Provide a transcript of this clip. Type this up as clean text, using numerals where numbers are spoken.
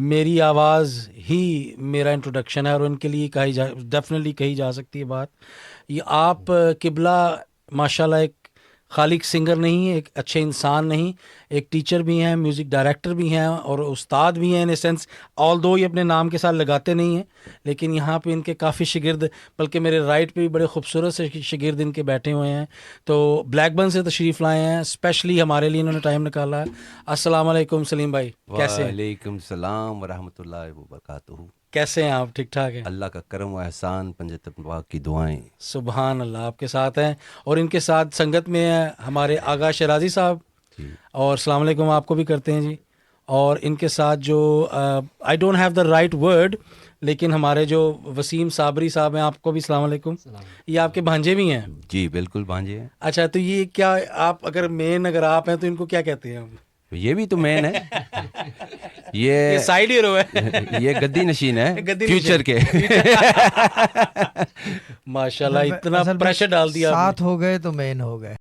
میری آواز ہی میرا انٹروڈکشن ہے، اور ان کے لیے ڈیفینیٹلی کہی جا سکتی ہے بات. یہ آپ قبلہ ماشاءاللہ ایک خالق سنگر نہیں، ایک اچھے انسان نہیں، ایک ٹیچر بھی ہیں، میوزک ڈائریکٹر بھی ہیں، اور استاد بھی ہیں ان اے سینس. آل دو یہ اپنے نام کے ساتھ لگاتے نہیں ہیں، لیکن یہاں پہ ان کے کافی شاگرد، بلکہ میرے رائٹ پہ بھی بڑے خوبصورت سے شاگرد ان کے بیٹھے ہوئے ہیں. تو بلیک برن سے تشریف لائے ہیں، اسپیشلی ہمارے لیے انہوں نے ٹائم نکالا ہے. السلام علیکم سلیم بھائی، کیسے ہیں؟ وعلیکم السلام ورحمۃ اللہ وبرکاتہ. کیسے ہیں آپ؟ ٹھیک ٹھاک ہیں؟ اللہ کا کرم و احسان، پنجتن پاک کی دعائیں. سبحان اللہ، آپ کے ساتھ ہیں. اور ان کے ساتھ سنگت میں ہیں ہمارے آغا شیرازی صاحب، جی اور السلام علیکم آپ کو بھی کرتے ہیں جی. اور ان کے ساتھ جو I don't have the right word, لیکن ہمارے جو وسیم صابری صاحب ہیں، آپ کو بھی السلام علیکم. یہ آپ کے بھانجے بھی ہیں؟ جی بالکل بھانجے ہیں. اچھا، تو یہ کیا آپ اگر آپ ہیں تو ان کو کیا کہتے ہیں ہم؟ یہ بھی تو مین ہے. یہ سائڈ ہیرو ہے. یہ گدی نشین ہے گدی فیوچر کے. ماشاء اللہ، اتنا پریشر ڈال دیا آپ نے. ساتھ ہو گئے تو مین ہو گئے.